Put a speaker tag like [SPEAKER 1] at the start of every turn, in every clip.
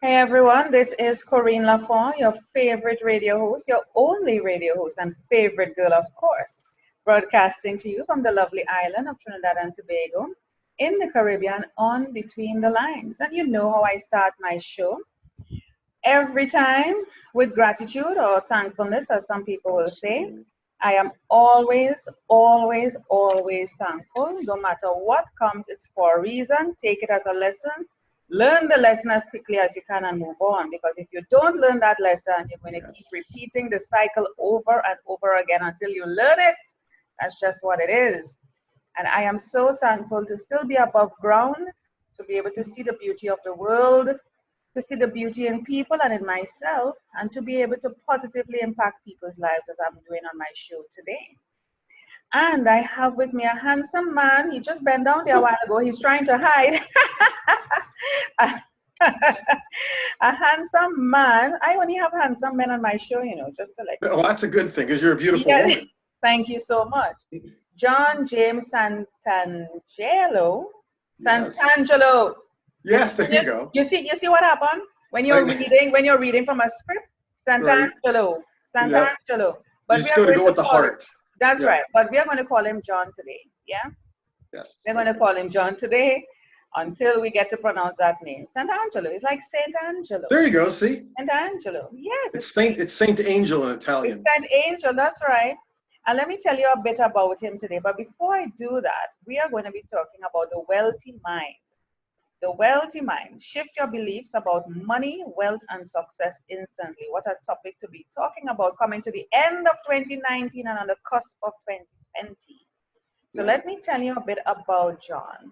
[SPEAKER 1] Hey everyone, this is Corinne Lafont, your favorite radio host, your only radio host, and favorite girl, of course, broadcasting to you from the lovely island of Trinidad and Tobago in the Caribbean on Between the Lines. And you know how I start my show every time with gratitude or thankfulness, as some people will say.
[SPEAKER 2] Absolutely.
[SPEAKER 1] I am always, always, always thankful. No matter what comes, it's for a reason. Take it as a lesson. Learn the lesson as quickly as you can and move on. Because if you don't learn that lesson, you're going to keep
[SPEAKER 2] Yes.
[SPEAKER 1] repeating the cycle over and over again until you learn it. That's just what it is. And I am so thankful to still be above ground, to be able to see the beauty of the world, to see the beauty in people and in myself, and to be able to positively impact people's lives as I'm doing on my show today. And I have with me a handsome man. He just bent down there a while ago. He's trying to hide. A handsome man. I only have handsome men on my show, just to let you
[SPEAKER 2] Oh,
[SPEAKER 1] know.
[SPEAKER 2] that's a good thing because you're a beautiful
[SPEAKER 1] Yeah,
[SPEAKER 2] woman.
[SPEAKER 1] thank you so much. John James Santangelo.
[SPEAKER 2] Yes.
[SPEAKER 1] Santangelo. You
[SPEAKER 2] Yes, there
[SPEAKER 1] see,
[SPEAKER 2] you go.
[SPEAKER 1] you see what happened when you're
[SPEAKER 2] I,
[SPEAKER 1] reading from a script?
[SPEAKER 2] right.
[SPEAKER 1] Santangelo.
[SPEAKER 2] Yep.
[SPEAKER 1] Santangelo.
[SPEAKER 2] You
[SPEAKER 1] But we
[SPEAKER 2] just
[SPEAKER 1] are
[SPEAKER 2] got to
[SPEAKER 1] going
[SPEAKER 2] go
[SPEAKER 1] to
[SPEAKER 2] with the
[SPEAKER 1] call it.
[SPEAKER 2] heart.
[SPEAKER 1] That's
[SPEAKER 2] Yeah.
[SPEAKER 1] right. But we are going to call him John today. Yeah?
[SPEAKER 2] Yes.
[SPEAKER 1] We're going to
[SPEAKER 2] Okay.
[SPEAKER 1] call him John today until we get to pronounce that name. Sant'Angelo. It's like Saint Angelo.
[SPEAKER 2] There you go. See,
[SPEAKER 1] Sant'Angelo. Yes, it's
[SPEAKER 2] It's Saint Angel in
[SPEAKER 1] it's
[SPEAKER 2] Italian.
[SPEAKER 1] Saint Angel. That's right. And let me tell you a bit about him today. But before I do that, we are going to be talking about the wealthy mind. The wealthy mind. Shift your beliefs about money, wealth, and success instantly. What a topic to be talking about coming to the end of 2019 and on the cusp of 2020. So
[SPEAKER 2] Yeah.
[SPEAKER 1] let me tell you a bit about John.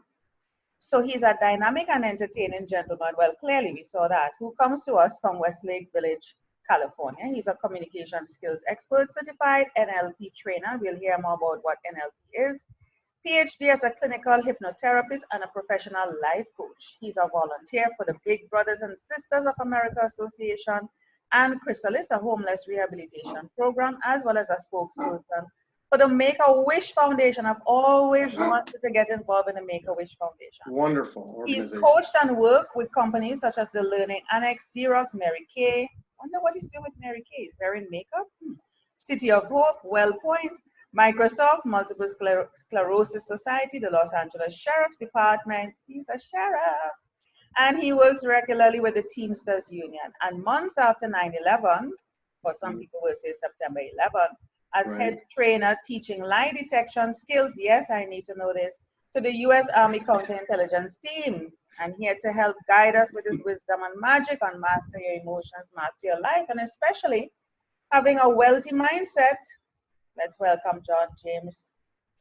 [SPEAKER 1] So he's a dynamic and entertaining gentleman. Well, clearly we saw that, who comes to us from Westlake Village, California. He's a communication skills expert, certified NLP trainer. We'll hear more about what NLP is. PhD as a clinical hypnotherapist and a professional life coach. He's a volunteer for the Big Brothers and Sisters of America Association and Chrysalis, a homeless rehabilitation program, as well as a spokesperson for the Make a Wish Foundation. I've always wanted to get involved in the Make a Wish Foundation.
[SPEAKER 2] Wonderful
[SPEAKER 1] He's
[SPEAKER 2] organization.
[SPEAKER 1] coached and worked with companies such as the Learning Annex, Xerox, Mary Kay. Wonder what he's doing with Mary Kay. Is wearing makeup? City of Hope, WellPoint, Microsoft, Multiple Sclerosis Society, the Los Angeles Sheriff's Department. He's a sheriff. And he works regularly with the Teamsters Union. And months after 9/11, or some
[SPEAKER 2] Mm,
[SPEAKER 1] people will say September 11, as
[SPEAKER 2] right.
[SPEAKER 1] head trainer teaching lie detection skills, yes, I need to know this, to the U.S. Army counterintelligence team. And here to help guide us with his wisdom and magic on master your emotions, master your life, and especially having a wealthy mindset. Let's welcome John James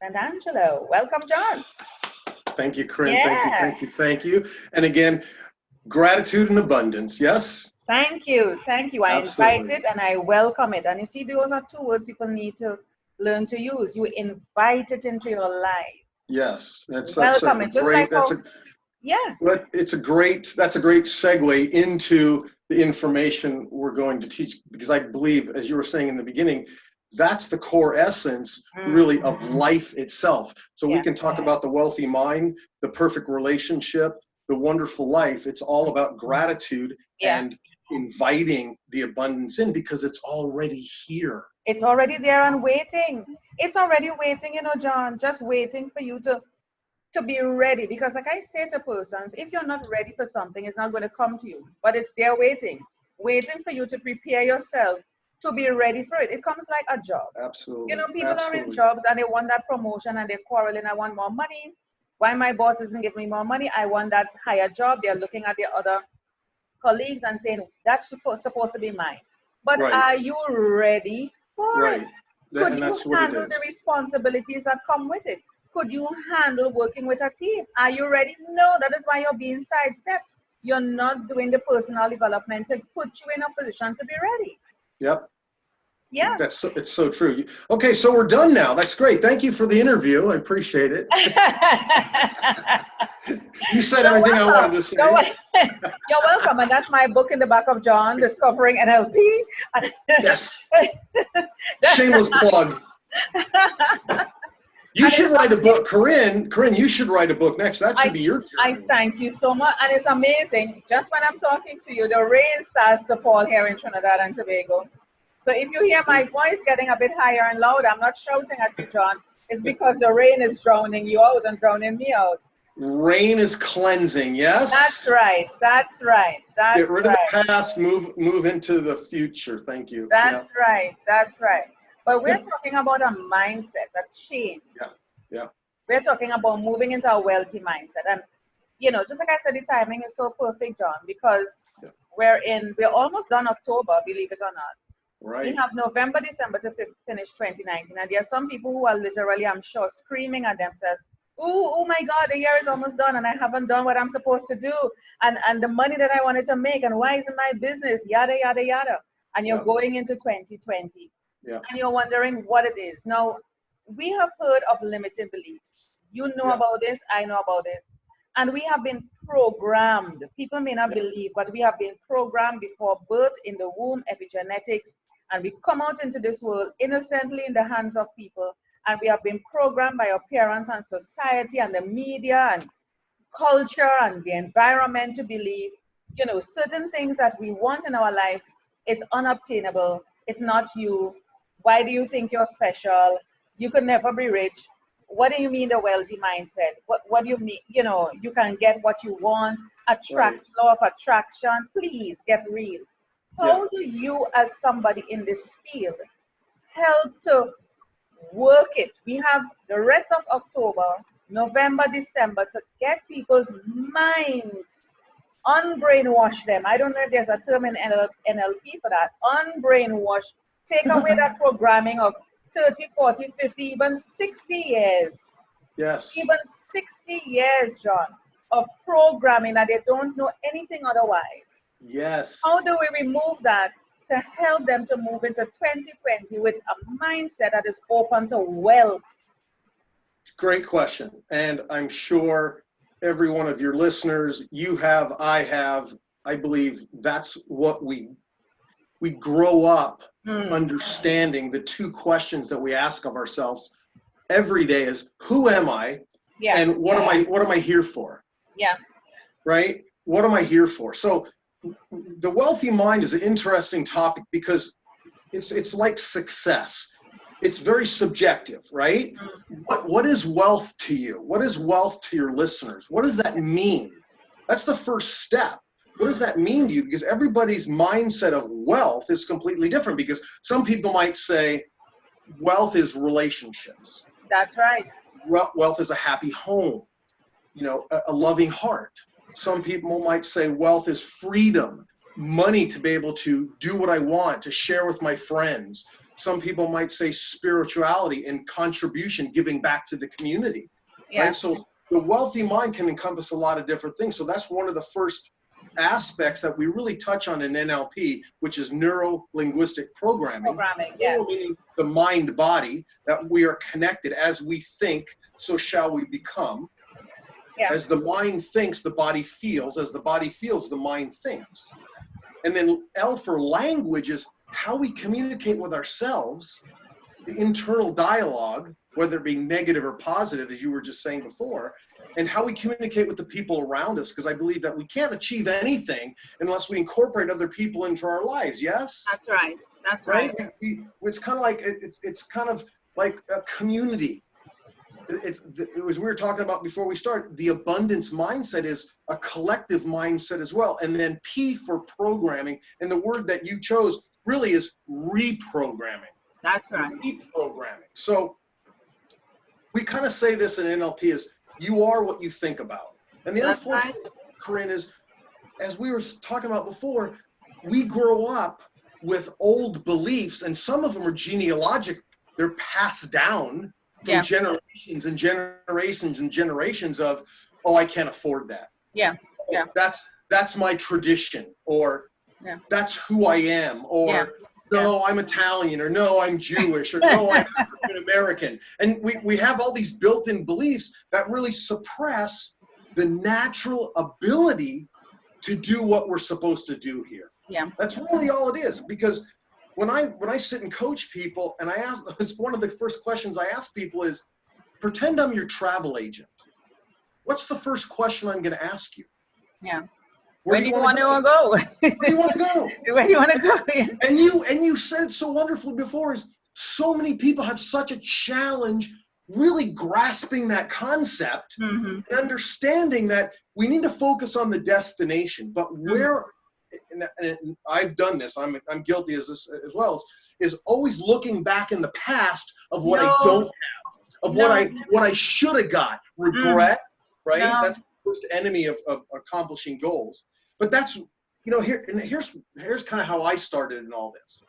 [SPEAKER 1] and Angelo. Welcome, John.
[SPEAKER 2] Thank you, Corinne. Thank you.
[SPEAKER 1] Yeah.
[SPEAKER 2] Thank you. Thank you. And again, gratitude and abundance. Yes.
[SPEAKER 1] Thank you. Thank you. I invite
[SPEAKER 2] Absolutely.
[SPEAKER 1] it and I welcome it. And you see, those are two words people need to learn to use. You invite it into your life.
[SPEAKER 2] Yes. That's such a
[SPEAKER 1] Welcome it. Just like
[SPEAKER 2] great. That's
[SPEAKER 1] how,
[SPEAKER 2] a
[SPEAKER 1] yeah,
[SPEAKER 2] But it's a great, that's a great segue into the information we're going to teach, because I believe, as you were saying in the beginning, that's the core essence really of
[SPEAKER 1] mm,
[SPEAKER 2] life itself. So we
[SPEAKER 1] yeah,
[SPEAKER 2] can talk about the wealthy mind, the perfect relationship, the wonderful life. It's all about gratitude
[SPEAKER 1] yeah.
[SPEAKER 2] and inviting the abundance in because it's already here.
[SPEAKER 1] It's already there and waiting. It's already waiting, John, just waiting for you to be ready, because like I say to persons, if you're not ready for something, it's not going to come to you, but it's there waiting for you to prepare yourself to be ready for it. It comes like a job.
[SPEAKER 2] Absolutely.
[SPEAKER 1] People are in
[SPEAKER 2] Absolutely.
[SPEAKER 1] jobs and they want that promotion and they're quarreling. I want more money. Why my boss isn't giving me more money? I want that higher job. They're looking at their other colleagues and saying that's supposed to be mine. But
[SPEAKER 2] Right.
[SPEAKER 1] are you ready for it?
[SPEAKER 2] Right.
[SPEAKER 1] Could
[SPEAKER 2] And
[SPEAKER 1] you
[SPEAKER 2] that's what it
[SPEAKER 1] handle the
[SPEAKER 2] is.
[SPEAKER 1] responsibilities that come with it? Could you handle working with a team? Are you ready? No, that is why you're being sidestepped. You're not doing the personal development to put you in a position to be ready.
[SPEAKER 2] Yep.
[SPEAKER 1] Yeah.
[SPEAKER 2] It's so true. Okay, so we're done now. That's great. Thank you for the interview. I appreciate it. You said
[SPEAKER 1] You're
[SPEAKER 2] everything I wanted
[SPEAKER 1] welcome.
[SPEAKER 2] to say.
[SPEAKER 1] You're welcome. And that's my book in the back of John, Discovering NLP.
[SPEAKER 2] Yes. Shameless plug. You should write a book, Corinne. Corinne, you should write a book next. That should be your journey.
[SPEAKER 1] I thank you so much. And it's amazing. Just when I'm talking to you, the rain starts to fall here in Trinidad and Tobago. So if you hear my voice getting a bit higher and louder, I'm not shouting at you, John. It's because the rain is drowning you out and drowning me out.
[SPEAKER 2] Rain is cleansing, yes?
[SPEAKER 1] That's right. That's right. That's
[SPEAKER 2] Get rid of the past, move into the future. Thank you.
[SPEAKER 1] That's right. That's right. But we're talking about a mindset, a change.
[SPEAKER 2] Yeah.
[SPEAKER 1] We're talking about moving into a wealthy mindset. And, you know, just like I said, the timing is so perfect, John, because we're almost done October, believe it or not.
[SPEAKER 2] Right.
[SPEAKER 1] We have November, December to finish 2019. And there are some people who are literally, I'm sure, screaming at themselves, oh my God, the year is almost done and I haven't done what I'm supposed to do. And the money that I wanted to make, and why isn't my business, yada, yada, yada. And you're going into 2020. And you're wondering what it is. Now, we have heard of limiting beliefs. You know about this, I know about this. And we have been programmed. People may not believe, but we have been programmed before birth in the womb, epigenetics, and we come out into this world innocently in the hands of people. And we have been programmed by our parents and society and the media and culture and the environment to believe, you know, certain things that we want in our life is unobtainable. It's not you. Why do you think you're special? You could never be rich. What do you mean the wealthy mindset? What do you mean? You know, you can get what you want. Law of attraction. Please get real. How do you, as somebody in this field, help to work it? We have the rest of October, November, December to get people's minds, unbrainwash them. I don't know if there's a term in NLP for that. Unbrainwash. Take away that programming of 30, 40, 50, even 60 years.
[SPEAKER 2] Yes.
[SPEAKER 1] Even 60 years, John, of programming that they don't know anything otherwise.
[SPEAKER 2] Yes.
[SPEAKER 1] How do we remove that to help them to move into 2020 with a mindset that is open to wealth?
[SPEAKER 2] Great question. And I'm sure every one of your listeners, you have, I believe that's what we grow up understanding. The two questions that we ask of ourselves every day is, who am I? And what am I here for? Right? What am I here for? So the wealthy mind is an interesting topic because it's like success. It's very subjective, right? What is wealth to you? What is wealth to your listeners? What does that mean? That's the first step. What does that mean to you? Because everybody's mindset of wealth is completely different, because some people might say wealth is relationships.
[SPEAKER 1] That's right.
[SPEAKER 2] Wealth is a happy home, you know, a loving heart. Some people might say wealth is freedom, money to be able to do what I want, to share with my friends. Some people might say spirituality and contribution, giving back to the community. Right? So the wealthy mind can encompass a lot of different things. So that's one of the first aspects that we really touch on in NLP, which is neuro-linguistic programming. Meaning the mind-body, that we are connected. As we think, so shall we become. As the mind thinks, the body feels. As the body feels, the mind thinks. And then L for language is how we communicate with ourselves, the internal dialogue, whether it be negative or positive, as you were just saying before, and how we communicate with the people around us, because I believe that we can't achieve anything unless we incorporate other people into our lives. Yes?
[SPEAKER 1] That's right. That's right.
[SPEAKER 2] It's kind of like it's kind of like a community. As we were talking about before we start, the abundance mindset is a collective mindset as well. And then P for programming, and the word that you chose really is reprogramming.
[SPEAKER 1] That's right.
[SPEAKER 2] Reprogramming. So we kind of say this in NLP is, you are what you think about. And the unfortunate thing, Corinne, is, as we were talking about before, we grow up with old beliefs, and some of them are genealogic. They're passed down from generations and generations and generations of, oh, I can't afford that. That's my tradition, or that's who I am, or no, I'm Italian, or no, I'm Jewish, or no, I'm African American. And we have all these built-in beliefs that really suppress the natural ability to do what we're supposed to do here. That's really all it is. Because when I sit and coach people, and I ask, it's one of the first questions I ask people is, Pretend I'm your travel agent. What's the first question I'm going to ask you?
[SPEAKER 1] Yeah.
[SPEAKER 2] Where do you want to go? Where do you want to go?
[SPEAKER 1] Where do you want to go?
[SPEAKER 2] And you said it so wonderfully before, is so many people have such a challenge really grasping that concept and understanding that we need to focus on the destination, but where, and I've done this, I'm guilty as well, is always looking back in the past of what I don't have, of what I should have got, regret, right?
[SPEAKER 1] No.
[SPEAKER 2] That's the first enemy of accomplishing goals. But that's, here's kind of how I started in all this.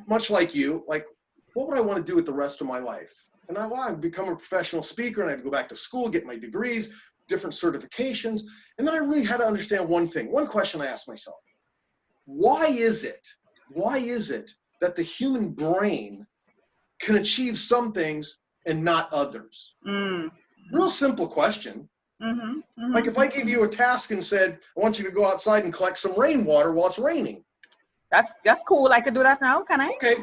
[SPEAKER 2] Much like you, like, what would I want to do with the rest of my life? And I've become a professional speaker, and I had to go back to school, get my degrees, different certifications. And then I really had to understand one thing. One question I asked myself: why is it that the human brain can achieve some things and not others? Real simple question. Like if I gave you a task and said, I want you to go outside and collect some rainwater while it's raining.
[SPEAKER 1] That's cool. I could do that now, can I?
[SPEAKER 2] Okay,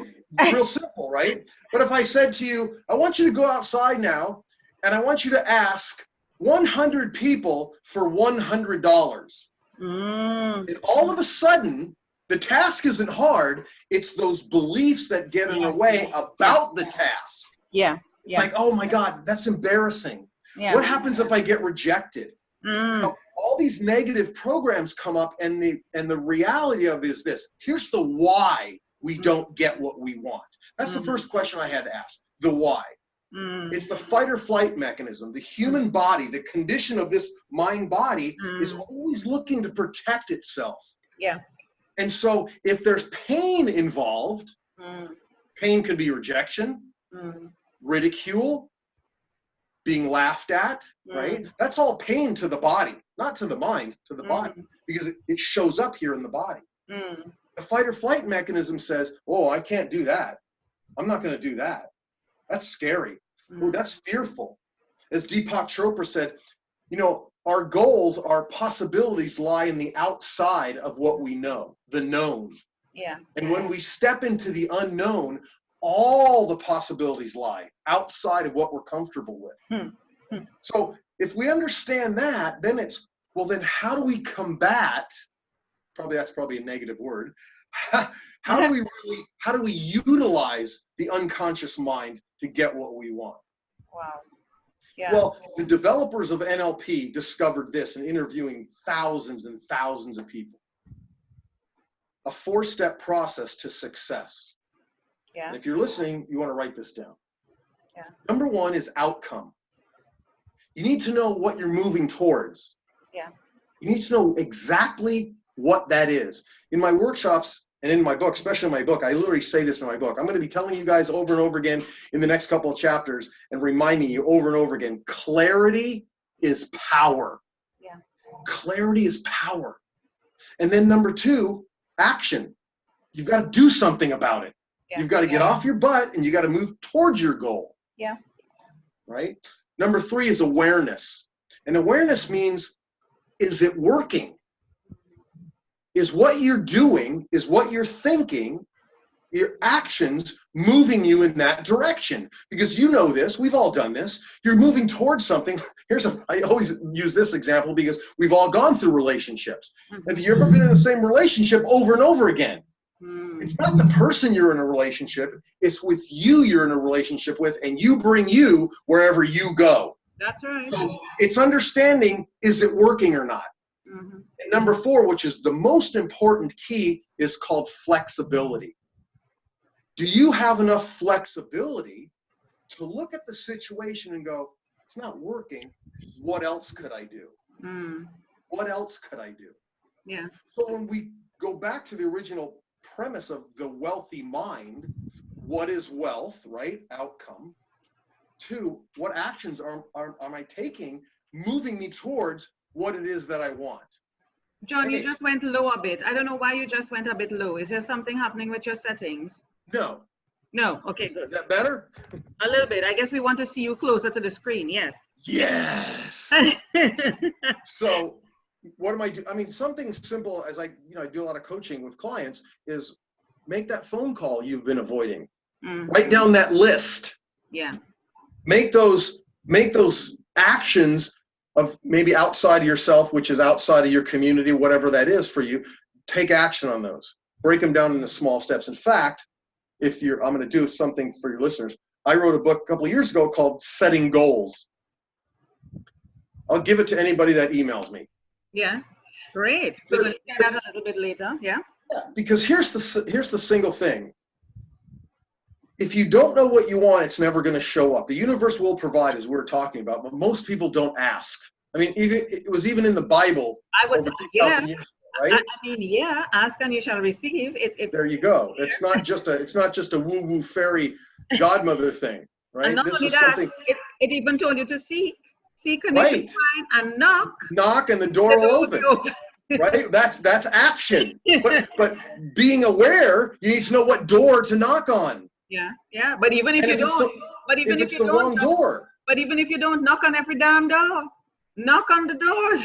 [SPEAKER 2] real simple, right? But if I said to you, I want you to go outside now, and I want you to ask 100 people for $100. And all of a sudden, the task isn't hard. It's those beliefs that get in the way about the task.
[SPEAKER 1] Yeah.
[SPEAKER 2] It's like, oh my God, that's embarrassing.
[SPEAKER 1] Yeah.
[SPEAKER 2] What happens if I get rejected? All these negative programs come up, and the reality of it is this. Here's the why we don't get what we want. That's the first question I had to ask, the why. It's the fight or flight mechanism. The human body, the condition of this mind body is always looking to protect itself.
[SPEAKER 1] Yeah.
[SPEAKER 2] And so if there's pain involved, pain could be rejection, ridicule, being laughed at, right? That's all pain to the body, not to the mind, to the body, because it shows up here in the body. The fight or flight mechanism says, oh, I can't do that. I'm not going to do that. That's scary. Oh, that's fearful. As Deepak Chopra said, our goals, our possibilities lie in the outside of what we know, the known.
[SPEAKER 1] Yeah.
[SPEAKER 2] And when we step into the unknown, all the possibilities lie outside of what we're comfortable with. So if we understand that, then it's, well, then how do we combat, that's probably a negative word, how do we utilize the unconscious mind to get what we want?
[SPEAKER 1] Wow. Yeah.
[SPEAKER 2] Well, the developers of NLP discovered this in interviewing thousands and thousands of people. A 4-step process to success.
[SPEAKER 1] Yeah.
[SPEAKER 2] And if you're listening, you want to write this down.
[SPEAKER 1] Yeah.
[SPEAKER 2] Number 1 is outcome. You need to know what you're moving towards.
[SPEAKER 1] Yeah.
[SPEAKER 2] You need to know exactly what that is. In my workshops and in my book, especially in my book, I literally say this in my book. I'm going to be telling you guys over and over again in the next couple of chapters and reminding you over and over again, clarity is power.
[SPEAKER 1] Yeah.
[SPEAKER 2] Clarity is power. And then number 2, action. You've got to do something about it.
[SPEAKER 1] Yeah.
[SPEAKER 2] You've got to get off your butt and you got to move towards your goal.
[SPEAKER 1] Yeah.
[SPEAKER 2] Right? Number 3 is awareness. And awareness means, is it working? Is what you're doing, is what you're thinking, your actions moving you in that direction? Because you know this, we've all done this. You're moving towards something. I always use this example because we've all gone through relationships. Have you ever been in the same relationship over and over again? It's not the person you're in a relationship, it's with you're in a relationship with, and you bring you wherever you go.
[SPEAKER 1] That's right.
[SPEAKER 2] So it's understanding, is it working or not? And number 4, which is the most important key, is called flexibility. Do you have enough flexibility to look at the situation and go, it's not working, what else could I do? What else could I do?
[SPEAKER 1] Yeah.
[SPEAKER 2] So when we go back to the original premise of the wealthy mind, what is wealth, right? Outcome. 2, what actions am I taking moving me towards what it is that I want?
[SPEAKER 1] John, you just went low a bit. I don't know why you just went a bit low. Is there something happening with your settings?
[SPEAKER 2] No.
[SPEAKER 1] No. Okay, good.
[SPEAKER 2] Is that better?
[SPEAKER 1] A little bit. I guess we want to see you closer to the screen. Yes.
[SPEAKER 2] Yes. So what am I doing? I mean, something simple as I do a lot of coaching with clients is make that phone call you've been avoiding. Write down that list.
[SPEAKER 1] Yeah.
[SPEAKER 2] Make those actions of maybe outside of yourself, which is outside of your community, whatever that is for you. Take action on those. Break them down into small steps. In fact, I'm going to do something for your listeners. I wrote a book a couple of years ago called Setting Goals. I'll give it to anybody that emails me.
[SPEAKER 1] Yeah, great. We're going to get that a little bit later. Yeah.
[SPEAKER 2] Yeah, because here's the single thing. If you don't know what you want, it's never going to show up. The universe will provide, as we're talking about, but most people don't ask. I mean, it was even in the Bible over 2,000 years ago, right?
[SPEAKER 1] I mean, yeah, ask and you shall receive.
[SPEAKER 2] There you go. It's not just a woo-woo fairy godmother thing, right?
[SPEAKER 1] And not only that, it even told you to seek and you should find, and knock.
[SPEAKER 2] Knock and the door will open. Right? That's action. But being aware, you need to know what door to knock on.
[SPEAKER 1] Yeah. But even if you don't,
[SPEAKER 2] if it's the wrong door.
[SPEAKER 1] But even if you don't knock on every damn door, knock on the doors.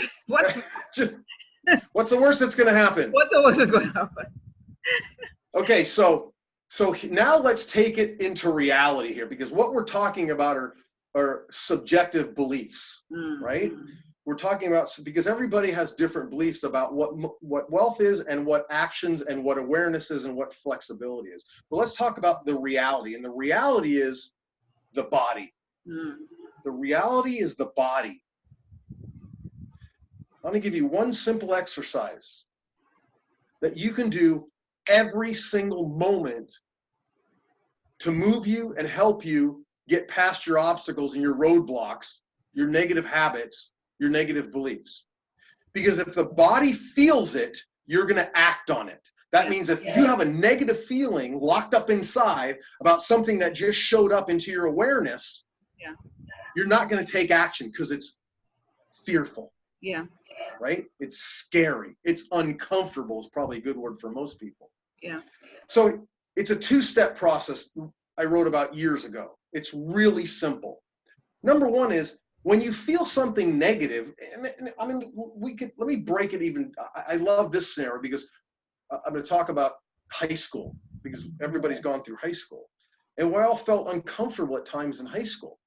[SPEAKER 2] What's the worst that's going to happen?
[SPEAKER 1] What's the worst that's going to happen?
[SPEAKER 2] Okay, so now let's take it into reality here, because what we're talking about are subjective beliefs, right? We're talking about, because everybody has different beliefs about what wealth is and what actions and what awareness is and what flexibility is. But let's talk about the reality, and the reality is the body. The reality is the body. I'm going to give you one simple exercise that you can do every single moment to move you and help you get past your obstacles and your roadblocks, your negative habits, your negative beliefs. Because if the body feels it, you're going to act on it. That means if you have a negative feeling locked up inside about something that just showed up into your awareness, you're not going to take action because it's fearful.
[SPEAKER 1] Yeah.
[SPEAKER 2] Right? It's scary. It's uncomfortable is probably a good word for most people.
[SPEAKER 1] Yeah.
[SPEAKER 2] So it's a two-step process I wrote about years ago. It's really simple. Number one is when you feel something negative, I mean, let me break it even. I love this scenario because I'm going to talk about high school, because everybody's gone through high school. And we all felt uncomfortable at times in high school.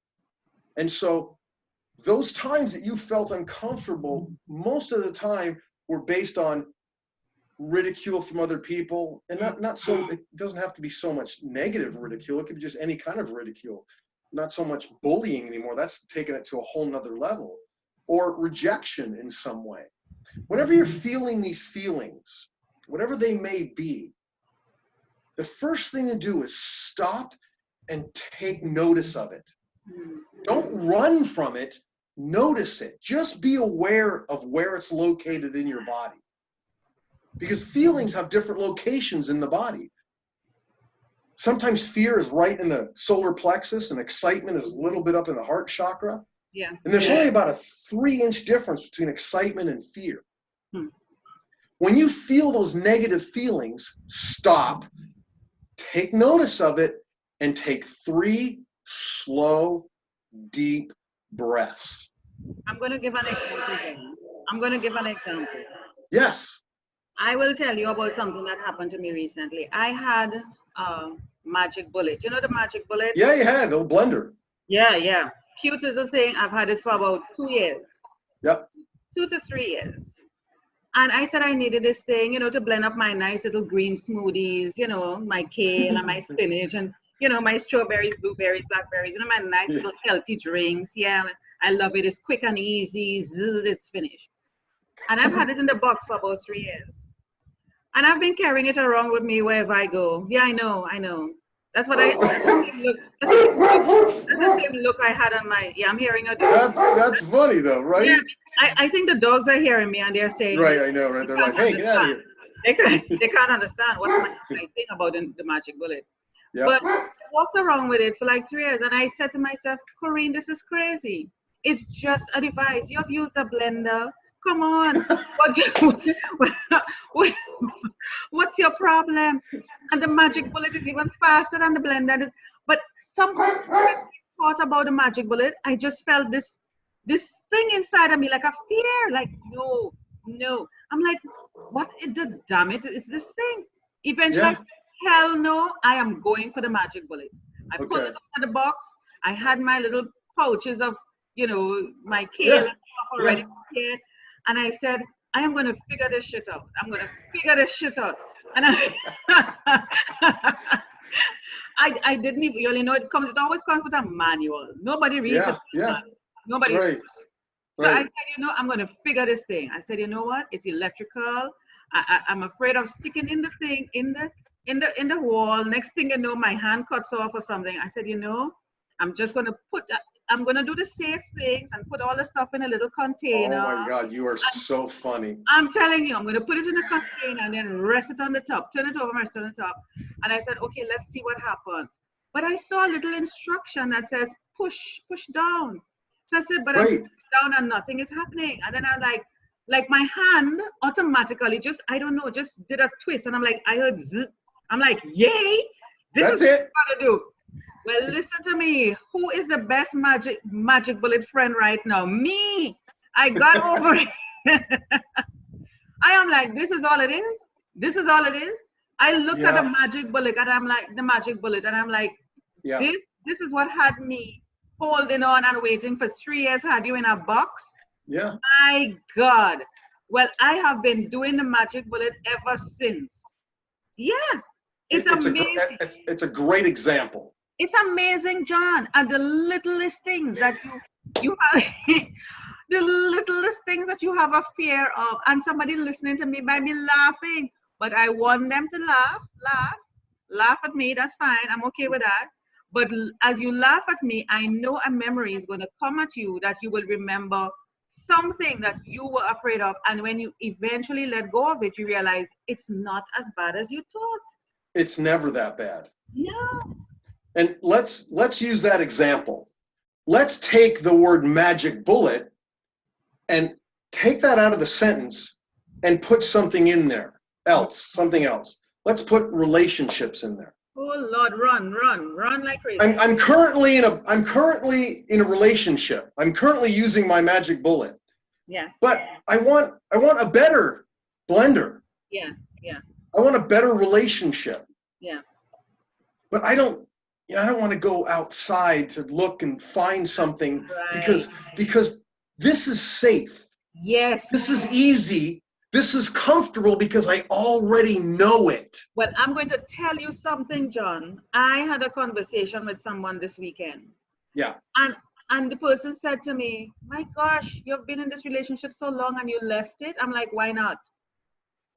[SPEAKER 2] And so those times that you felt uncomfortable, most of the time were based on ridicule from other people, and not so, it doesn't have to be so much negative ridicule. It could be just any kind of ridicule, not so much bullying anymore. That's taking it to a whole nother level, or rejection in some way. Whenever you're feeling these feelings, whatever they may be, the first thing to do is stop and take notice of it. Don't run from it. Notice it. Just be aware of where it's located in your body. Because feelings have different locations in the body. Sometimes fear is right in the solar plexus and excitement is a little bit up in the heart chakra.
[SPEAKER 1] Yeah.
[SPEAKER 2] And there's only about a 3-inch difference between excitement and fear. When you feel those negative feelings, stop, take notice of it, and take 3 slow, deep breaths.
[SPEAKER 1] I'm going to give an example.
[SPEAKER 2] Yes.
[SPEAKER 1] I will tell you about something that happened to me recently. I had a magic bullet. You know the magic bullet?
[SPEAKER 2] Yeah, you had a blender.
[SPEAKER 1] Yeah. Cute little thing. I've had it for about 2 years.
[SPEAKER 2] Yep. 2
[SPEAKER 1] to 3 years. And I said I needed this thing, to blend up my nice little green smoothies, my kale and my spinach and, my strawberries, blueberries, blackberries, my nice little healthy drinks. Yeah, I love it. It's quick and easy. It's finished. And I've had it in the box for about 3 years. And I've been carrying it around with me wherever I go. Yeah, I know. That's what that's the same look I had on my, I'm hearing a dog.
[SPEAKER 2] That's funny though, right?
[SPEAKER 1] Yeah, I think the dogs are hearing me and they're saying.
[SPEAKER 2] Right, I know, right? They're like, hey, get out of here.
[SPEAKER 1] They can't understand what my thing about the magic bullet.
[SPEAKER 2] Yep.
[SPEAKER 1] But I walked around with it for like 3 years and I said to myself, Corinne, this is crazy. It's just a device. You've used a blender. Come on. What's your problem? And the magic bullet is even faster than the blender. But somehow when I thought about the magic bullet, I just felt this thing inside of me, like a fear, like, no. I'm like, what is the damn it? It's this thing. Eventually, hell no, I am going for the magic bullet. I pulled it out of the box. I had my little pouches of, you know, my kale
[SPEAKER 2] Yeah.
[SPEAKER 1] and stuff already prepared. And I said, I am going to figure this shit out. I'm going to figure this shit out. And I didn't even really know it always comes with a manual. Nobody reads it.
[SPEAKER 2] Yeah.
[SPEAKER 1] Nobody.
[SPEAKER 2] Right.
[SPEAKER 1] So I said, you know, I'm going to figure this thing. I said, you know what? It's electrical. I'm afraid of sticking in the thing in the wall. Next thing you know, my hand cuts off or something. I said, you know, I'm just going to I'm going to do the safe things and put all the stuff in a little container.
[SPEAKER 2] Oh my God, you are so funny.
[SPEAKER 1] I'm telling you, I'm going to put it in a container and then rest it on the top, turn it over and rest it on the top. And I said, okay, let's see what happens. But I saw a little instruction that says push down. So I said, but I'm pushing down and nothing is happening. And then I'm like my hand automatically just, I don't know, just did a twist. And I'm like, I heard zzz. I'm like, yay, this is what I'm going to do. Well, listen to me. Who is the best magic bullet friend right now? Me. I got over it. I am like, this is all it is. This is all it is. I looked at the magic bullet and I'm like, this is what had me holding on and waiting for 3 years, had you in a box.
[SPEAKER 2] Yeah.
[SPEAKER 1] My God. Well, I have been doing the magic bullet ever since. Yeah. It's amazing.
[SPEAKER 2] It's a great example.
[SPEAKER 1] It's amazing, John. And the littlest things that you have, the littlest things that you have a fear of. And somebody listening to me might be laughing, but I want them to laugh at me. That's fine. I'm okay with that. But as you laugh at me, I know a memory is going to come at you that you will remember something that you were afraid of. And when you eventually let go of it, you realize it's not as bad as you thought.
[SPEAKER 2] It's never that bad.
[SPEAKER 1] No.
[SPEAKER 2] And let's use that example. Let's take the word magic bullet and take that out of the sentence and put something in there something else. Let's put relationships in there.
[SPEAKER 1] Oh Lord, run like crazy.
[SPEAKER 2] I'm currently in a relationship. I'm currently using my magic bullet.
[SPEAKER 1] Yeah.
[SPEAKER 2] But I want a better blender.
[SPEAKER 1] Yeah.
[SPEAKER 2] I want a better relationship.
[SPEAKER 1] Yeah.
[SPEAKER 2] But I don't want to go outside to look and find something because this is safe.
[SPEAKER 1] Yes.
[SPEAKER 2] This is easy. This is comfortable because I already know it.
[SPEAKER 1] Well, I'm going to tell you something, John. I had a conversation with someone this weekend.
[SPEAKER 2] Yeah.
[SPEAKER 1] And the person said to me, my gosh, you've been in this relationship so long and you left it. I'm like, why not?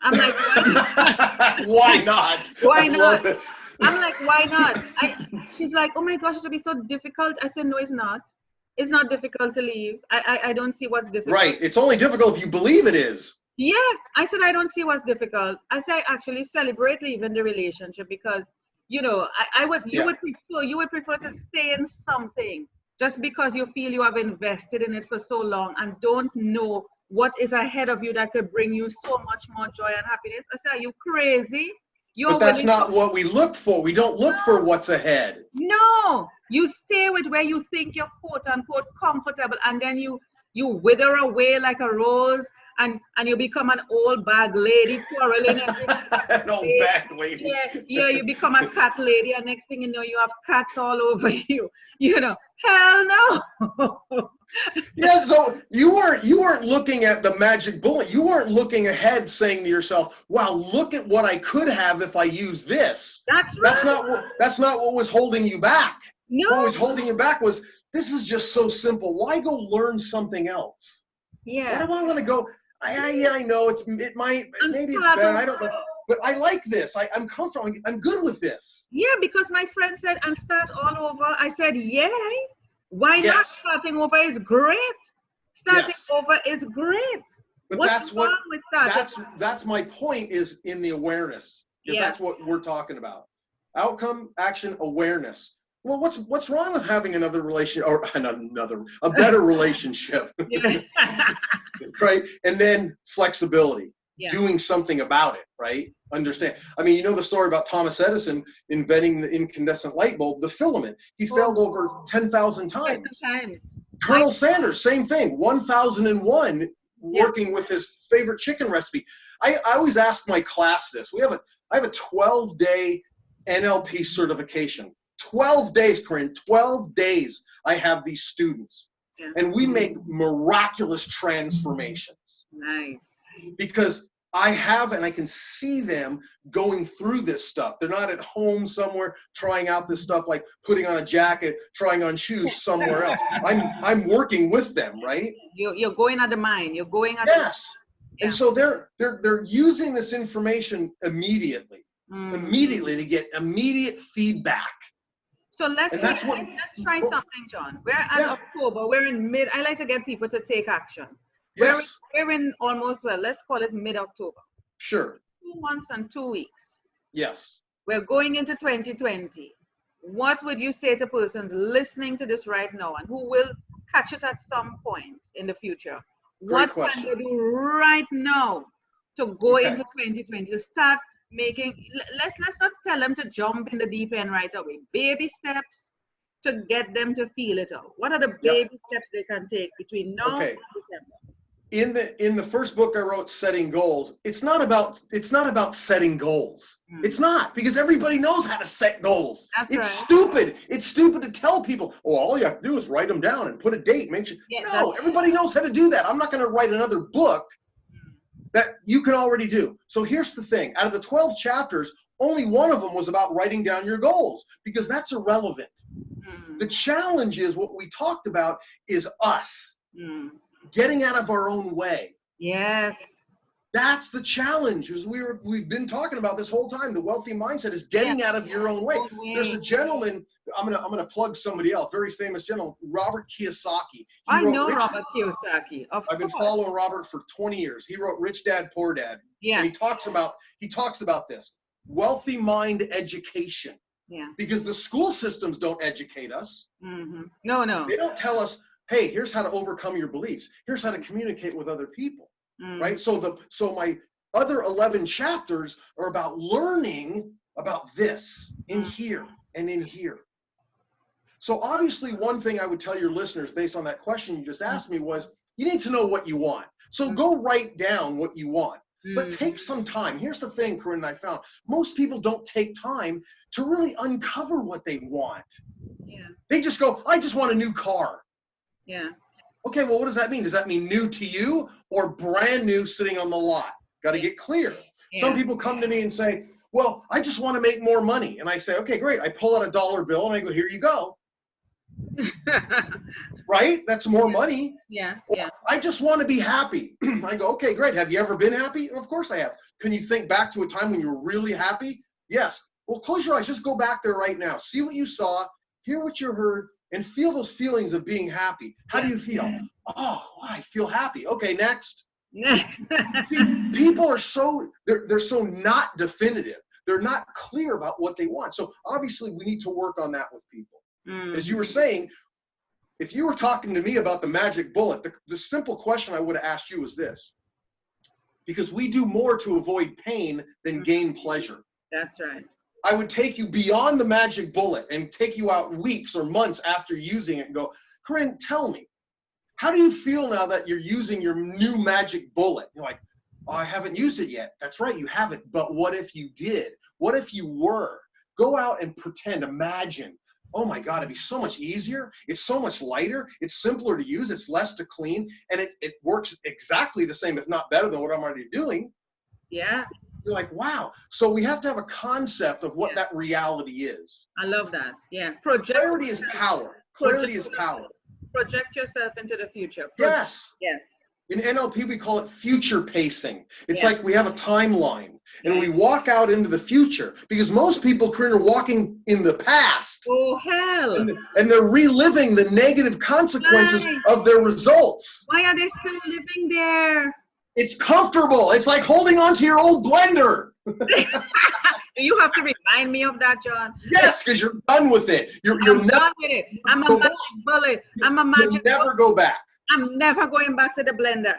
[SPEAKER 1] I'm like,
[SPEAKER 2] why not?
[SPEAKER 1] Why not? I'm like, why not? She's like, oh my gosh, it'll be so difficult. I said, no, it's not. It's not difficult to leave. I don't see what's difficult.
[SPEAKER 2] Right. It's only difficult if you believe it is.
[SPEAKER 1] Yeah. I said, I don't see what's difficult. I say, I actually celebrate leaving the relationship because, you know, you would prefer to stay in something just because you feel you have invested in it for so long and don't know what is ahead of you that could bring you so much more joy and happiness. I say, are you crazy?
[SPEAKER 2] But that's not what we look for. We don't look for what's ahead.
[SPEAKER 1] No, you stay with where you think you're quote unquote comfortable, and then you wither away like a rose, and you become an old bag lady quarreling.
[SPEAKER 2] An old bag lady.
[SPEAKER 1] Yeah, you become a cat lady, and next thing you know, you have cats all over you. You know, hell no.
[SPEAKER 2] Yeah, so you weren't looking at the magic bullet. You weren't looking ahead saying to yourself, wow, look at what I could have if I use this.
[SPEAKER 1] That's right.
[SPEAKER 2] That's not what was holding you back.
[SPEAKER 1] No.
[SPEAKER 2] What was holding you back was, this is just so simple. Why go learn something else?
[SPEAKER 1] Yeah.
[SPEAKER 2] Why do I want to go? I know maybe it's bad. I don't know. But I like this. I'm comfortable. I'm good with this.
[SPEAKER 1] Yeah, because my friend said, and start all over. I said, yay. Why not? Starting over is great. Starting over is great.
[SPEAKER 2] But that's my point, is in the awareness. Because that's what we're talking about. Outcome, action, awareness. Well, what's wrong with having another relationship, or a better relationship? Right? And then flexibility. Doing something about it, right? Understand. I mean, you know the story about Thomas Edison inventing the incandescent light bulb, the filament. He failed over 10,000 times. Colonel Sanders, same thing, 1,001, working with his favorite chicken recipe. I always ask my class this. I have a 12-day NLP certification. 12 days, Corinne, 12 days I have these students.
[SPEAKER 1] Yeah.
[SPEAKER 2] And we make miraculous transformations.
[SPEAKER 1] Nice.
[SPEAKER 2] Because I have, and I can see them going through this stuff. They're not at home somewhere trying out this stuff, like putting on a jacket, trying on shoes somewhere else. I'm working with them, right?
[SPEAKER 1] You're going at the mind. You're going at
[SPEAKER 2] yes.
[SPEAKER 1] Yeah.
[SPEAKER 2] And so they're using this information immediately to get immediate feedback.
[SPEAKER 1] So let's try something, John. We're at October. We're in mid. I like to get people to take action.
[SPEAKER 2] Yes.
[SPEAKER 1] We're in almost, well, let's call it mid-October.
[SPEAKER 2] Sure.
[SPEAKER 1] 2 months and 2 weeks.
[SPEAKER 2] Yes.
[SPEAKER 1] We're going into 2020. What would you say to persons listening to this right now and who will catch it at some point in the future? What can they do right now to go into 2020, to start making, let's not tell them to jump in the deep end right away. Baby steps to get them to feel it out. What are the baby steps they can take between now and December?
[SPEAKER 2] In the first book I wrote, Setting Goals, it's not about setting goals. It's not, because everybody knows how to set goals. Stupid. It's stupid to tell people, oh, all you have to do is write them down and put a date. Make sure. No, everybody knows how to do that. I'm not going to write another book that you can already do. So here's the thing. Out of the 12 chapters, only one of them was about writing down your goals, because that's irrelevant. The challenge is, what we talked about is us. Getting out of our own way.
[SPEAKER 1] Yes.
[SPEAKER 2] That's the challenge, as we've been talking about this whole time. The wealthy mindset is getting out of your own way. There's a gentleman, I'm gonna plug somebody else, very famous gentleman, Robert Kiyosaki.
[SPEAKER 1] I know Robert Kiyosaki.
[SPEAKER 2] I've been following Robert for 20 years. He wrote Rich Dad, Poor Dad.
[SPEAKER 1] Yeah.
[SPEAKER 2] And he talks about this. Wealthy mind education.
[SPEAKER 1] Yeah.
[SPEAKER 2] Because the school systems don't educate us.
[SPEAKER 1] No.
[SPEAKER 2] They don't tell us, hey, here's how to overcome your beliefs. Here's how to communicate with other people, right? So my other 11 chapters are about learning about this in here and in here. So obviously, one thing I would tell your listeners based on that question you just asked me was, you need to know what you want. So go write down what you want, but take some time. Here's the thing, Corinne, I found most people don't take time to really uncover what they want.
[SPEAKER 1] Yeah.
[SPEAKER 2] They just go, I just want a new car.
[SPEAKER 1] Yeah.
[SPEAKER 2] Okay, well, what does that mean? Does that mean new to you or brand new sitting on the lot? Got to get clear. Yeah. Some people come to me and say, well, I just want to make more money. And I say, okay, great. I pull out a dollar bill and I go, here you go. Right? That's more money.
[SPEAKER 1] Yeah.
[SPEAKER 2] Or, I just want to be happy. I go, okay, great. Have you ever been happy? Of course I have. Can you think back to a time when you were really happy? Yes. Well, close your eyes. Just go back there right now. See what you saw. Hear what you heard. And feel those feelings of being happy. How do you feel? Oh, I feel happy. Okay, next. See, people are they're so not definitive. They're not clear about what they want. So obviously we need to work on that with people. As you were saying, if you were talking to me about the magic bullet, the simple question I would have asked you was this. Because we do more to avoid pain than gain pleasure.
[SPEAKER 1] That's right.
[SPEAKER 2] I would take you beyond the magic bullet and take you out weeks or months after using it and go, Corinne, tell me, how do you feel now that you're using your new magic bullet? You're like, oh, I haven't used it yet. That's right, you haven't. But what if you did? What if you were? Go out and pretend, imagine. Oh my God, it'd be so much easier. It's so much lighter. It's simpler to use. It's less to clean. And it works exactly the same, if not better than what I'm already doing.
[SPEAKER 1] Yeah.
[SPEAKER 2] You're like, wow. So we have to have a concept of what that reality is.
[SPEAKER 1] I love that. Yeah.
[SPEAKER 2] Clarity is power. Clarity is power.
[SPEAKER 1] Project yourself into the future.
[SPEAKER 2] Yes.
[SPEAKER 1] Yes.
[SPEAKER 2] In NLP, we call it future pacing. It's like we have a timeline and we walk out into the future, because most people, Corinne, are walking in the past.
[SPEAKER 1] Oh, hell.
[SPEAKER 2] And they're reliving the negative consequences of their results.
[SPEAKER 1] Why are they still living there?
[SPEAKER 2] It's comfortable. It's like holding on to your old blender.
[SPEAKER 1] Do you have to remind me of that, John?
[SPEAKER 2] Yes, because you're done with it. You're
[SPEAKER 1] done with it. I'm a magic bullet. I'm a magic bullet.
[SPEAKER 2] Never go back.
[SPEAKER 1] I'm never going back to the blender.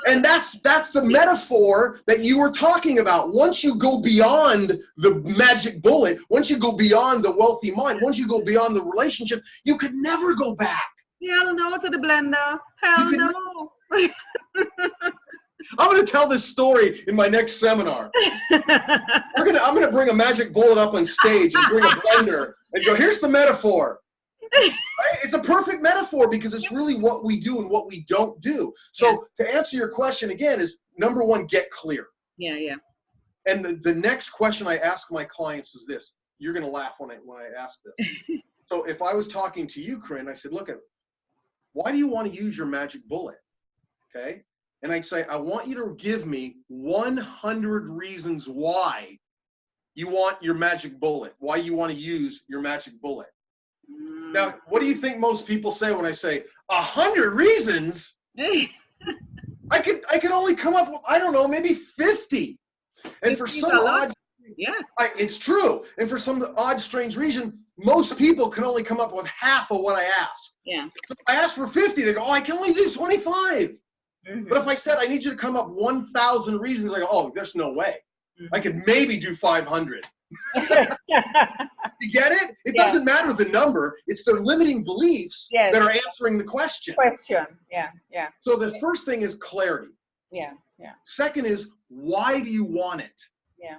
[SPEAKER 2] And that's the metaphor that you were talking about. Once you go beyond the magic bullet, once you go beyond the wealthy mind, once you go beyond the relationship, you could never go back.
[SPEAKER 1] Hell no to the blender. Hell no.
[SPEAKER 2] I'm going to tell this story in my next seminar. I'm going to bring a magic bullet up on stage and bring a blender and go, here's the metaphor. Right? It's a perfect metaphor because it's really what we do and what we don't do. So to answer your question again is, number one, get clear.
[SPEAKER 1] Yeah, yeah.
[SPEAKER 2] And the next question I ask my clients is this. You're going to laugh when I ask this. So if I was talking to you, Corinne, I said, look, why do you want to use your magic bullet? Okay. And I'd say, I want you to give me 100 reasons why you want your magic bullet, why you want to use your magic bullet. Now, what do you think most people say when I say 100 reasons? I could only come up with, I don't know, maybe 50. And for some odd, it's true. And for some odd, strange reason, most people can only come up with half of what I ask.
[SPEAKER 1] Yeah.
[SPEAKER 2] So if I ask for 50, they go, oh, I can only do 25. But if I said, I need you to come up 1,000 reasons, I go, oh, there's no way. I could maybe do 500. You get it? It doesn't matter the number. It's their limiting beliefs that are answering the question.
[SPEAKER 1] Yeah.
[SPEAKER 2] So the first thing is clarity.
[SPEAKER 1] Yeah.
[SPEAKER 2] Second is, why do you want it?
[SPEAKER 1] Yeah.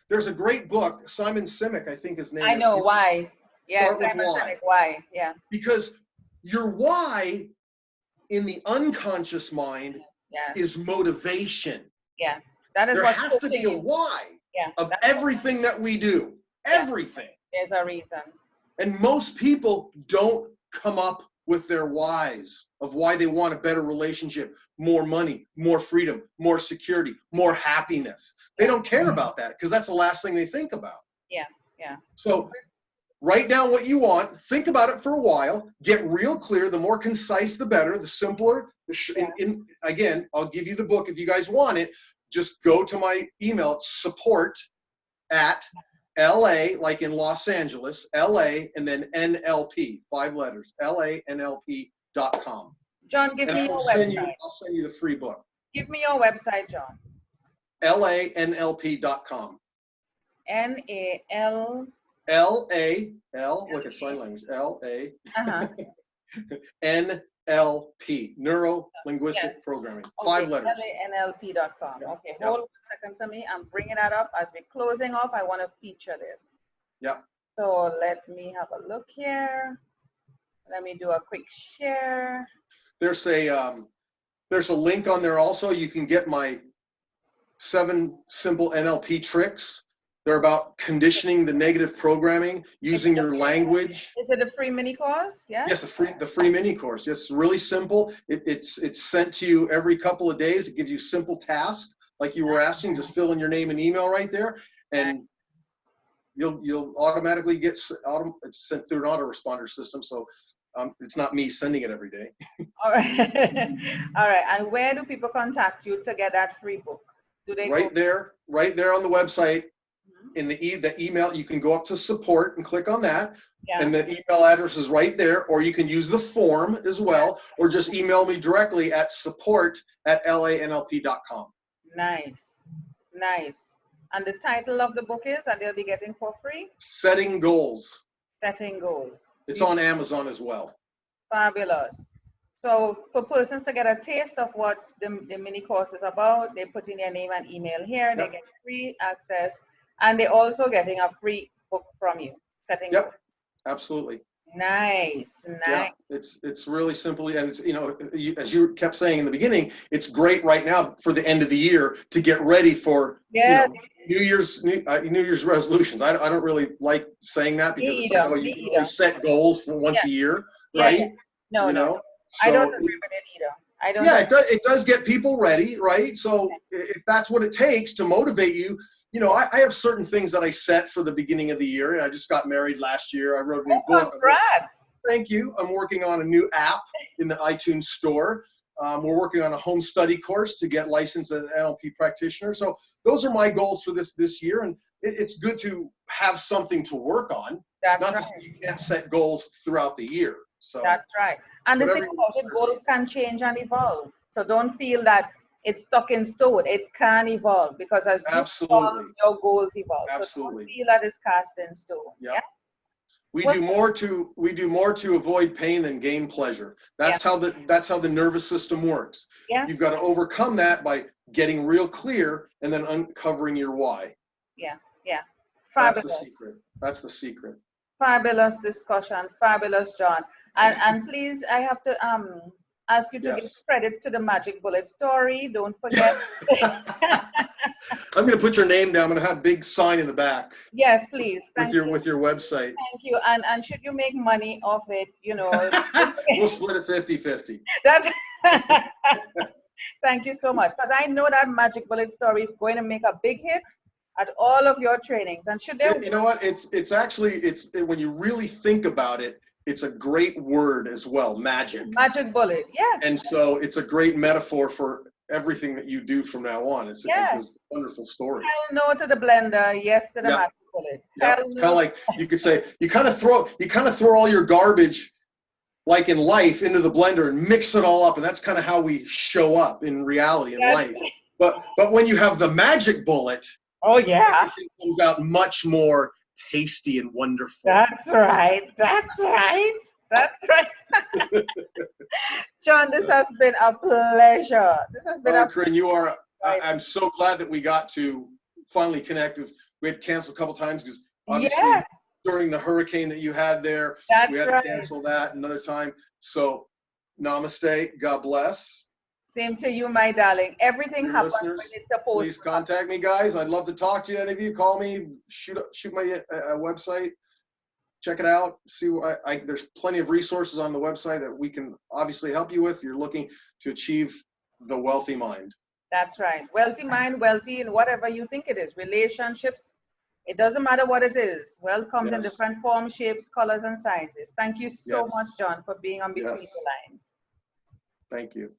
[SPEAKER 2] There's a great book, Simon Sinek, I think his name is.
[SPEAKER 1] I know why. Yeah,
[SPEAKER 2] Start with
[SPEAKER 1] Simon Sinek, why? Yeah.
[SPEAKER 2] Because your why in the unconscious mind is motivation.
[SPEAKER 1] Yeah. That is
[SPEAKER 2] there
[SPEAKER 1] what
[SPEAKER 2] has to be a why of everything that we do. Everything.
[SPEAKER 1] There's a reason.
[SPEAKER 2] And most people don't come up with their whys of why they want a better relationship, more money, more freedom, more security, more happiness. They don't care about that because that's the last thing they think about.
[SPEAKER 1] Yeah.
[SPEAKER 2] So write down what you want, think about it for a while, get real clear. The more concise, the better, the simpler. Again, I'll give you the book if you guys want it. Just go to my email, support at LA, like in Los Angeles, LA, and then NLP, 5 letters, LANLP.com.
[SPEAKER 1] John, give me your website.
[SPEAKER 2] I'll send you the free book.
[SPEAKER 1] Give me your website, John.
[SPEAKER 2] LANLP.com.
[SPEAKER 1] NAL.
[SPEAKER 2] LAL, look at sign language, LA. NLP, Neuro Linguistic Programming, 5 letters.
[SPEAKER 1] LANLP.com. Okay, hold on a second for me. I'm bringing that up. As we're closing off, I want to feature this.
[SPEAKER 2] Yeah.
[SPEAKER 1] So let me have a look here. Let me do a quick share.
[SPEAKER 2] There's a link on there also. You can get my 7 simple NLP tricks. They're about conditioning the negative programming, using your language.
[SPEAKER 1] Is it a free mini course? Yeah.
[SPEAKER 2] Yes, the free mini course. Yes, it's really simple. It's sent to you every couple of days. It gives you simple tasks like you were asking. Just fill in your name and email right there, and you'll automatically get it's sent through an autoresponder system. So it's not me sending it every day.
[SPEAKER 1] All right. All right. And where do people contact you to get that free book? Do they
[SPEAKER 2] right there on the website. In the email, you can go up to support and click on that, and the email address is right there, or you can use the form as well, or just email me directly at support@lanlp.com.
[SPEAKER 1] Nice. And the title of the book is, and they'll be getting for free?
[SPEAKER 2] Setting Goals.
[SPEAKER 1] Setting Goals.
[SPEAKER 2] It's on Amazon as well.
[SPEAKER 1] Fabulous. So for persons to get a taste of what the mini course is about, they put in their name and email here, they get free access. And they're also getting a free book from you. Setting goals.
[SPEAKER 2] Absolutely.
[SPEAKER 1] Nice.
[SPEAKER 2] Yeah, it's really simple, and it's as you kept saying in the beginning, it's great right now for the end of the year to get ready for New Year's resolutions. I don't really like saying that because it's like, you only set goals for once a year, right?
[SPEAKER 1] No. So, I don't agree with it either.
[SPEAKER 2] It does get people ready, right? So if that's what it takes to motivate you. I have certain things that I set for the beginning of the year. And I just got married last year. I wrote a new book.
[SPEAKER 1] Congrats.
[SPEAKER 2] Thank you. I'm working on a new app in the iTunes store. We're working on a home study course to get licensed as an NLP practitioner. So those are my goals for this year. And it's good to have something to work on.
[SPEAKER 1] That's
[SPEAKER 2] not to say you can't set goals throughout the year. So
[SPEAKER 1] that's right. And the thing about it, goals can change and evolve. So don't feel that it's stuck in stone. It can evolve because as you evolve, your goals evolve.
[SPEAKER 2] Absolutely.
[SPEAKER 1] So don't feel that it's cast in stone. Yeah.
[SPEAKER 2] We do more to avoid pain than gain pleasure. That's how the nervous system works.
[SPEAKER 1] Yeah.
[SPEAKER 2] You've got to overcome that by getting real clear and then uncovering your why.
[SPEAKER 1] Yeah. Yeah.
[SPEAKER 2] That's
[SPEAKER 1] Fabulous.
[SPEAKER 2] the secret. That's the secret.
[SPEAKER 1] Fabulous discussion. Fabulous, John. And please, I have to ask you to give credit to the Magic Bullet story. Don't forget.
[SPEAKER 2] I'm going to put your name down. I'm going to have a big sign in the back.
[SPEAKER 1] Yes, please.
[SPEAKER 2] With your website.
[SPEAKER 1] Thank you. And should you make money off it, you know.
[SPEAKER 2] We'll split it 50-50.
[SPEAKER 1] That's Thank you so much. Because I know that Magic Bullet story is going to make a big hit at all of your trainings. And should there,
[SPEAKER 2] you know what? It's actually when you really think about it, it's a great word as well, magic.
[SPEAKER 1] Magic Bullet, yeah.
[SPEAKER 2] And so it's a great metaphor for everything that you do from now on. It's a wonderful story.
[SPEAKER 1] Hell no to the blender, yes to the Magic Bullet.
[SPEAKER 2] Yeah. It's kind of like you could say you kind of throw all your garbage, like in life, into the blender and mix it all up, and that's kind of how we show up in reality in life. But when you have the Magic Bullet,
[SPEAKER 1] oh yeah,
[SPEAKER 2] everything comes out much more tasty and wonderful.
[SPEAKER 1] That's right. That's right. That's right. John, this has been a pleasure. This has been
[SPEAKER 2] Corinne, you are. I'm so glad that we got to finally connect. We had canceled a couple times because obviously during the hurricane that you had there, we had to cancel that another time. So, namaste. God bless.
[SPEAKER 1] Same to you, my darling. Everything happens when it's supposed
[SPEAKER 2] Please contact me, guys. I'd love to talk to you. Any of you, call me. Shoot my website. Check it out. See, there's plenty of resources on the website that we can obviously help you with. If you're looking to achieve the wealthy mind.
[SPEAKER 1] That's right. Wealthy mind, wealthy in whatever you think it is. Relationships. It doesn't matter what it is. Wealth comes in different forms, shapes, colors, and sizes. Thank you so much, John, for being on Between the Lines.
[SPEAKER 2] Thank you.